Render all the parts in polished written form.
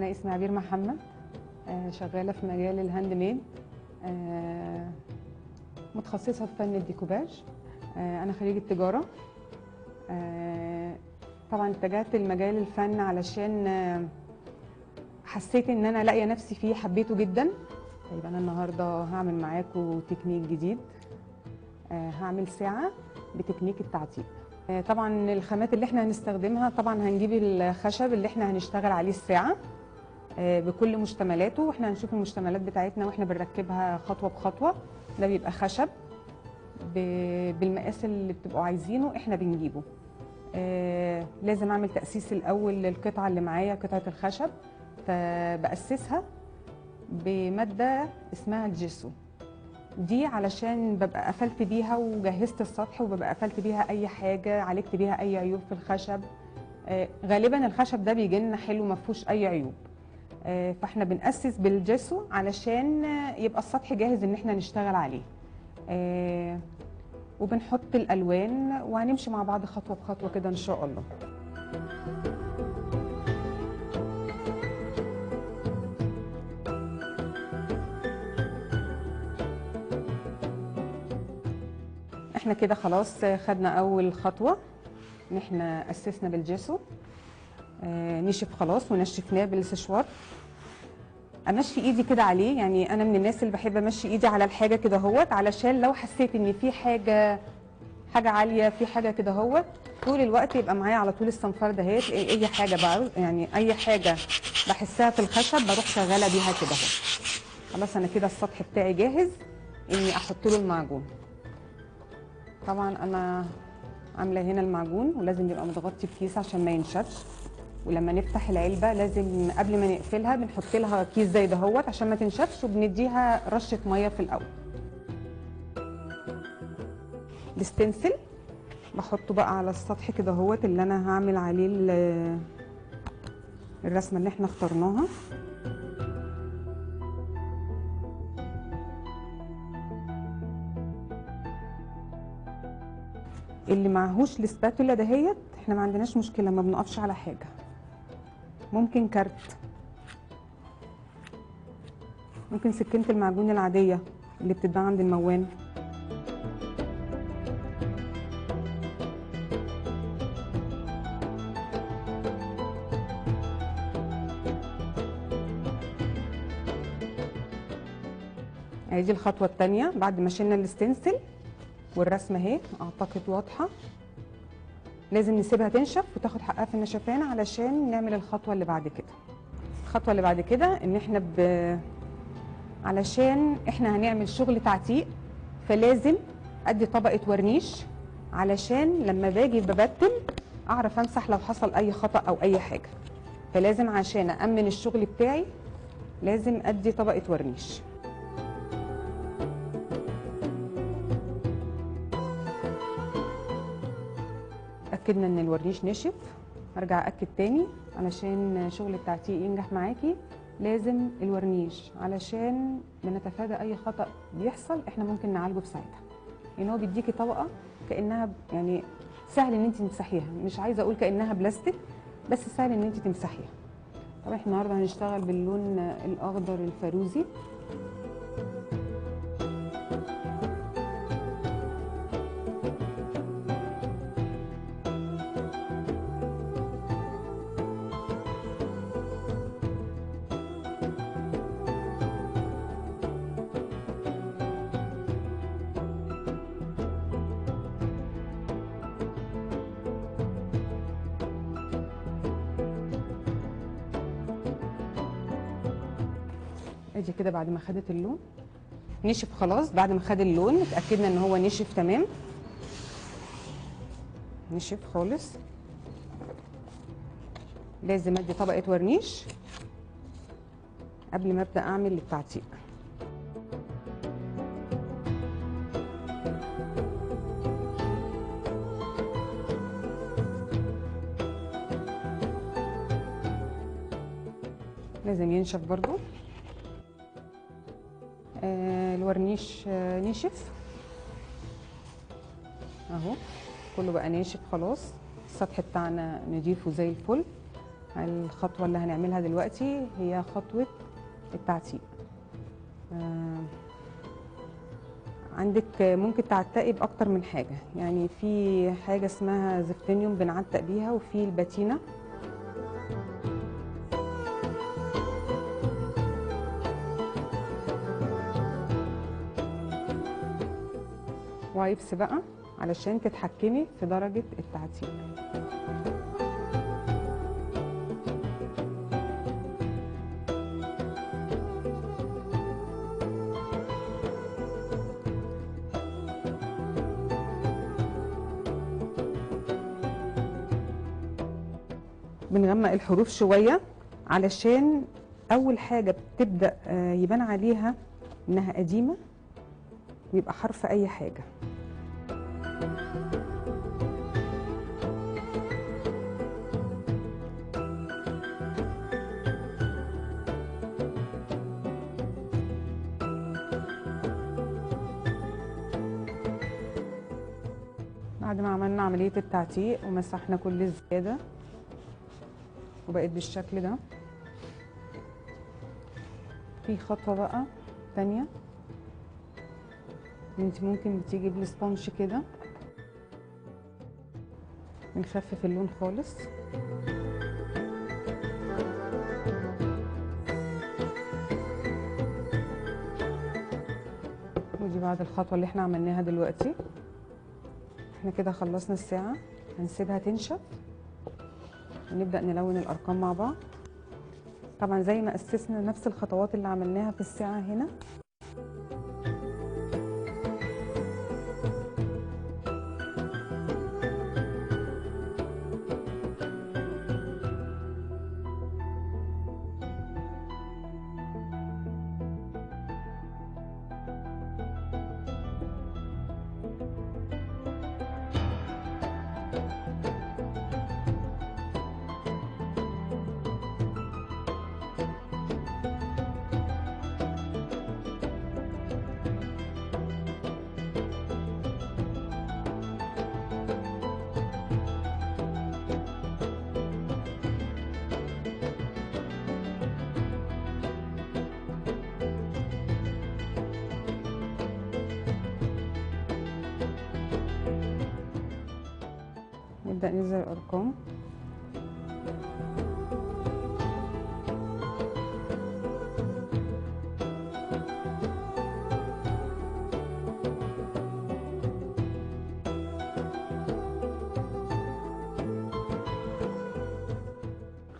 أنا اسمي عبير محمد، شغالة في مجال الهاند ميد، متخصصة في فن الديكوباج. أنا خريجة تجارة. طبعا اتجهت لمجال الفن علشان حسيت إن أنا لاقية نفسي فيه، حبيته جدا. طيب أنا النهاردة هعمل معاكم تكنيك جديد، هعمل ساعة بتكنيك التعتيق. طبعا الخامات اللي احنا هنستخدمها، طبعا هنجيب الخشب اللي احنا هنشتغل عليه الساعة بكل مشتملاته، واحنا هنشوف المشتملات بتاعتنا واحنا بنركبها خطوة بخطوة. ده بيبقى خشب بالمقاس اللي بتبقوا عايزينه احنا بنجيبه. لازم اعمل تأسيس الاول للقطعة اللي معايا، قطعة الخشب، فبأسسها بمادة اسمها الجيسو دي، علشان ببقى قفلت بيها وجهزت السطح، وببقى قفلت بيها اي حاجة، عالجت بيها اي عيوب في الخشب. غالبا الخشب ده بيجي لنا حلو ما فيهوش اي عيوب، فاحنا بنأسس بالجيسو علشان يبقى السطح جاهز ان احنا نشتغل عليه. وبنحط الالوان وهنمشي مع بعض خطوه بخطوه كده ان شاء الله. احنا كده خلاص خدنا اول خطوه، ان احنا اسسنا بالجيسو. نشف خلاص ونشفناه بالسشوار. امشي ايدي كده عليه، يعني انا من الناس اللي بحب امشي ايدي على الحاجه كده اهوت، علشان لو حسيت ان في حاجه عاليه، في حاجه كده اهوت، طول الوقت يبقى معايا على طول الصنفار دهيت. اي حاجه بقى، يعني اي حاجه بحسها في الخشب بروح شغاله بيها كده اهو. خلاص انا كده السطح بتاعي جاهز اني احط له المعجون. طبعا انا عامله هنا المعجون، ولازم يبقى متغطي بكيس عشان ما ينشفش. ولما نفتح العلبه لازم قبل ما نقفلها بنحط لها كيس زي دهوت عشان ما تنشفش، وبنديها رشه ميه في الاول. الستنسل بحطه بقى على السطح كده اهوت، اللي انا هعمل عليه الرسمه اللي احنا اخترناها. اللي معهوش الاسباتولا دهيت، احنا ما عندناش مشكله، ما بنقفش على حاجه. ممكن كارت، ممكن سكينه المعجون العاديه اللي بتتباع عند الموان. دي الخطوه الثانيه بعد ما شلنا الستنسل، والرسمه اهي اعتقد واضحه. لازم نسيبها تنشف وتاخد حقها في النشفان علشان نعمل الخطوه اللي بعد كده. الخطوه اللي بعد كده ان احنا علشان احنا هنعمل شغل تعتيق، فلازم ادي طبقه ورنيش علشان لما باجي ببتل اعرف امسح لو حصل اي خطا او اي حاجه. فلازم عشان امن الشغل بتاعي لازم ادي طبقه ورنيش. اتاكدنا ان الورنيش نشف، هرجع اكد تاني علشان شغل التعتيق ينجح معاكي. لازم الورنيش علشان بنتفادى اي خطا بيحصل احنا ممكن نعالجه في ساعتها. يعني هو بيديكي طبقه كانها يعني سهل ان انت تمسحيها، مش عايزه اقول كانها بلاستيك، بس سهل ان انت تمسحيها. طبعا احنا النهارده هنشتغل باللون الاخضر الفيروزي. ادي كده بعد ما خدت اللون نشف خلاص. بعد ما خد اللون اتاكدنا ان هو نشف تمام، نشف خالص. لازم ادي طبقه ورنيش قبل ما ابدا اعمل التعتيق. لازم ينشف برضو. الورنيش نشف اهو، كله بقى ناشف خلاص. السطح بتاعنا نضيفه زي الفل. الخطوه اللي هنعملها دلوقتي هي خطوه التعتيق. عندك ممكن تعتقي باكتر من حاجه، يعني في حاجه اسمها زفتنيوم بنعتق بيها، وفي الباتينا. وايبس بقى علشان تتحكمي في درجه التعتيق. بنغمق الحروف شويه علشان اول حاجه بتبدا يبان عليها انها قديمه، ويبقى حرف اي حاجه. بعد ما عملنا عمليه التعتيق ومسحنا كل الزياده وبقت بالشكل ده، في خطوه بقى تانية انت ممكن بتيجي بالسبونج كده بنخفف اللون خالص. ودي بعد الخطوه اللي احنا عملناها دلوقتي. احنا كده خلصنا الساعه، هنسيبها تنشف ونبدأ نلون الأرقام مع بعض. طبعا زي ما أسسنا نفس الخطوات اللي عملناها في الساعة هنا. نبدأ ننزل الأرقام.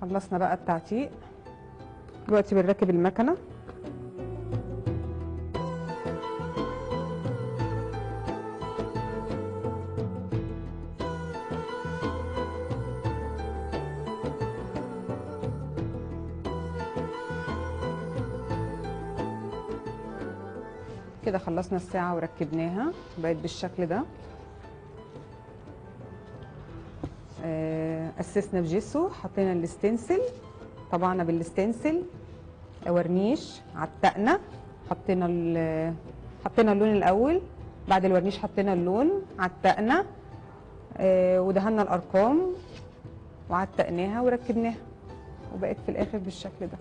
خلصنا بقى التعتيق، دلوقتي بنركب المكنة. كده خلصنا الساعة وركبناها بقت بالشكل ده. أسسنا بجيسو، حطينا الستنسل، طبعنا بالستنسل، ورنيش، عتقنا، حطينا اللون الأول، بعد الورنيش حطينا اللون، عتقنا، ودهنا الأرقام وعتقناها وركبناها، وبقت في الآخر بالشكل ده.